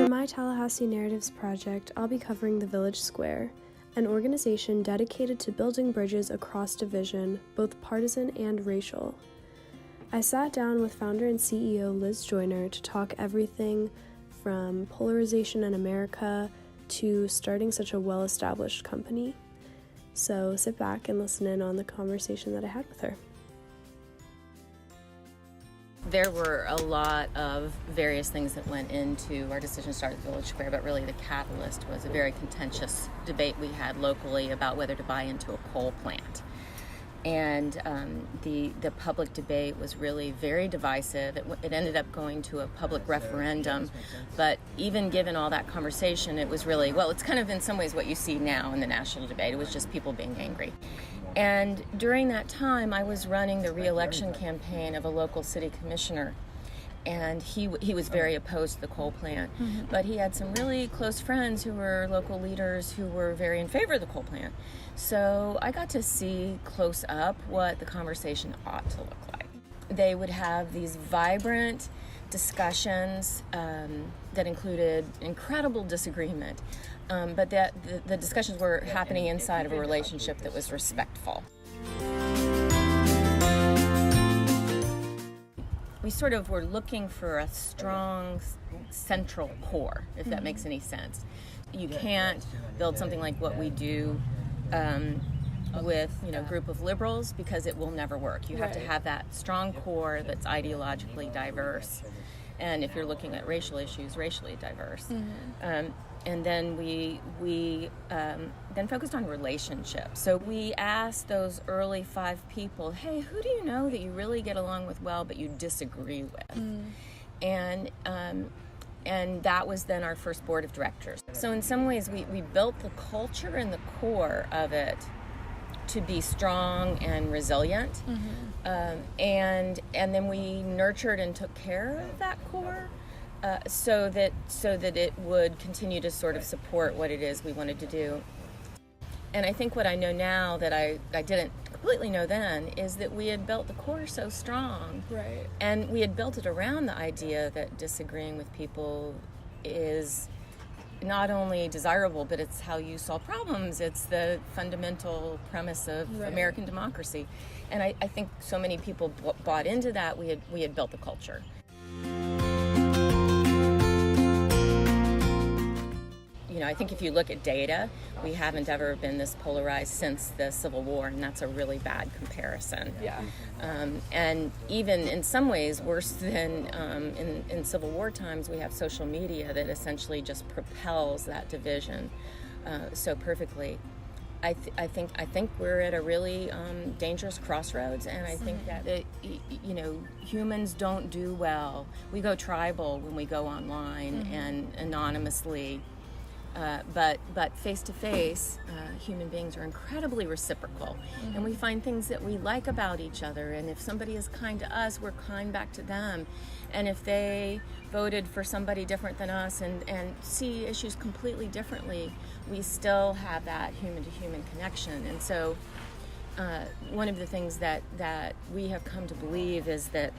For my Tallahassee Narratives project, I'll be covering the Village Square, an organization dedicated to building bridges across division, both partisan and racial. I sat down with founder and CEO Liz Joyner to talk everything from polarization in America to starting such a well-established company. So sit back and listen in on the conversation that I had with her. There were a lot of various things that went into our decision to start at Village Square, but really the catalyst was a very contentious debate we had locally about whether to buy into a coal plant. And the public debate was really very divisive. It ended up going to a public referendum, but even given all that conversation, it was really, well, it's kind of in some ways what you see now in the national debate. It was just people being angry. And during that time, I was running the re-election campaign of a local city commissioner, and he was very opposed to the coal plant, but he had some really close friends who were local leaders who were very in favor of the coal plant. So I got to see close up what the conversation ought to look like. They would have these vibrant discussions that included incredible disagreement, but that the discussions were happening inside of a relationship that was respectful. We sort of were looking for a strong central core, if that makes any sense. You can't build something like what we do with a group of liberals, because it will never work. You have to have that strong core that's ideologically diverse, and if you're looking at racial issues, racially diverse. And then we then focused on relationships. So we asked those early 5 people, hey, who do you know that you really get along with well but you disagree with? And that was then our first board of directors. So in some ways we built the culture and the core of it to be strong and resilient. And then we nurtured and took care of that core. So that it would continue to sort of support what it is we wanted to do. And I think what I know now that I didn't completely know then is that we had built the core so strong. Right. And we had built it around the idea that disagreeing with people is not only desirable, but it's how you solve problems. It's the fundamental premise of American democracy. And I think so many people bought into that. We had built the culture. I think if you look at data, we haven't ever been this polarized since the Civil War, and that's a really bad comparison. And even in some ways worse than in Civil War times, we have social media that essentially just propels that division so perfectly. I think we're at a really dangerous crossroads, and I think that humans don't do well. We go tribal when we go online and anonymously. But face-to-face, human beings are incredibly reciprocal, and we find things that we like about each other, and if somebody is kind to us, we're kind back to them, and if they voted for somebody different than us and see issues completely differently, we still have that human-to-human connection. And so one of the things that we have come to believe is that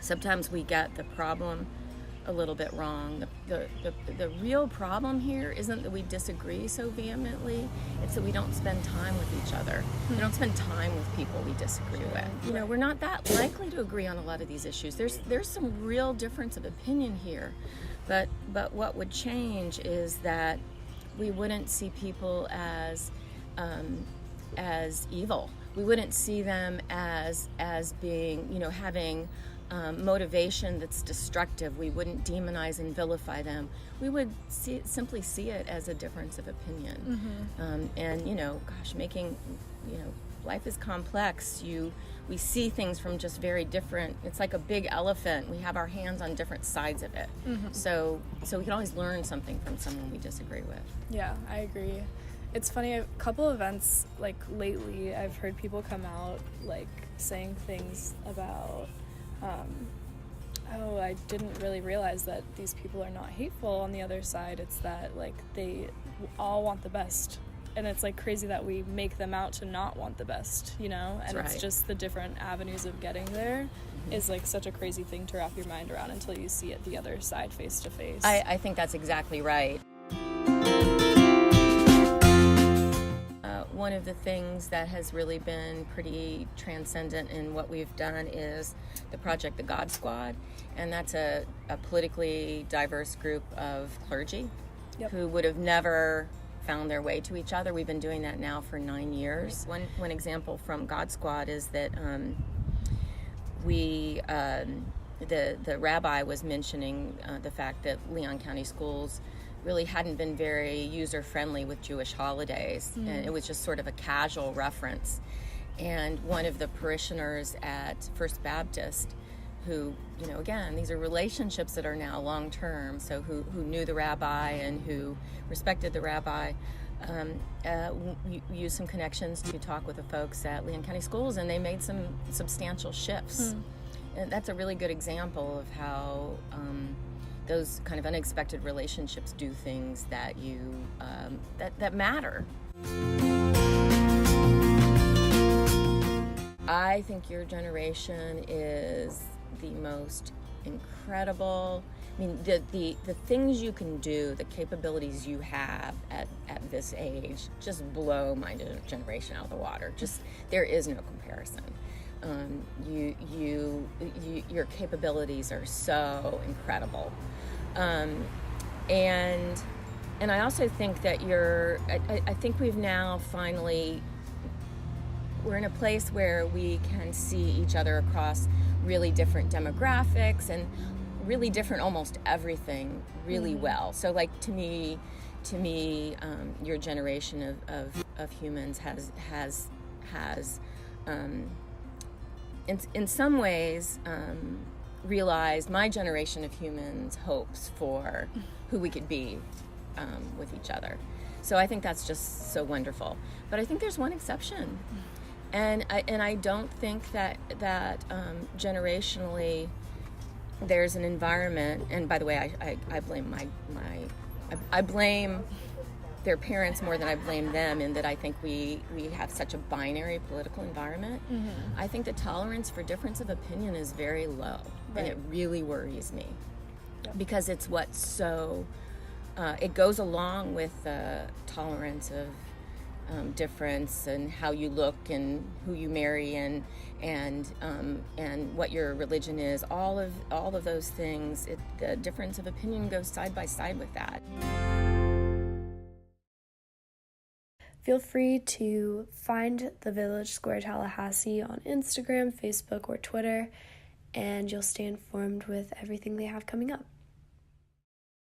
sometimes we get the problem a little bit wrong. The real problem here isn't that we disagree so vehemently, it's that we don't spend time with each other. We don't spend time with people we disagree with. We're not that likely to agree on a lot of these issues. There's some real difference of opinion here, but what would change is that we wouldn't see people as evil. We wouldn't see them as being, having motivation that's destructive. We wouldn't demonize and vilify them. We would simply see it as a difference of opinion. Making, life is complex. We see things from just very different, it's like a big elephant. We have our hands on different sides of it. So we can always learn something from someone we disagree with. Yeah, I agree. It's funny, a couple events, like lately, I've heard people come out, like, saying things about, I didn't really realize that these people are not hateful on the other side. It's that, like, they all want the best and it's like crazy that we make them out to not want the best, you know? And That's it's right. just the different avenues of getting there is like such a crazy thing to wrap your mind around until you see it the other side face to face. I think that's exactly right. One of the things that has really been pretty transcendent in what we've done is the project, the God Squad, and that's a politically diverse group of clergy who would have never found their way to each other. We've been doing that now for 9 years. One example from God Squad is that the rabbi was mentioning the fact that Leon County schools really hadn't been very user-friendly with Jewish holidays, and it was just sort of a casual reference. And one of the parishioners at First Baptist, who, you know, again, these are relationships that are now long-term, so who knew the rabbi and who respected the rabbi, used some connections to talk with the folks at Leon County Schools, and they made some substantial shifts. And that's a really good example of how those kind of unexpected relationships do things that you that matter. I think your generation is the most incredible. I mean, the things you can do, the capabilities you have at this age, just blow my generation out of the water. Just there is no comparison. Your capabilities are so incredible, and I also think that I think we've now finally, we're in a place where we can see each other across really different demographics and really different almost everything really well. So like to me, your generation of humans has in some ways realized my generation of humans' hopes for who we could be with each other. So I think that's just so wonderful. But I think there's one exception, and I don't think that generationally there's an environment. And by the way, I blame I blame their parents more than I blame them, in that I think we have such a binary political environment. I think the tolerance for difference of opinion is very low, and it really worries me because it's what's so it goes along with the tolerance of difference and how you look and who you marry and what your religion is. All of those things. The difference of opinion goes side by side with that. Feel free to find the Village Square Tallahassee on Instagram, Facebook, or Twitter, and you'll stay informed with everything they have coming up.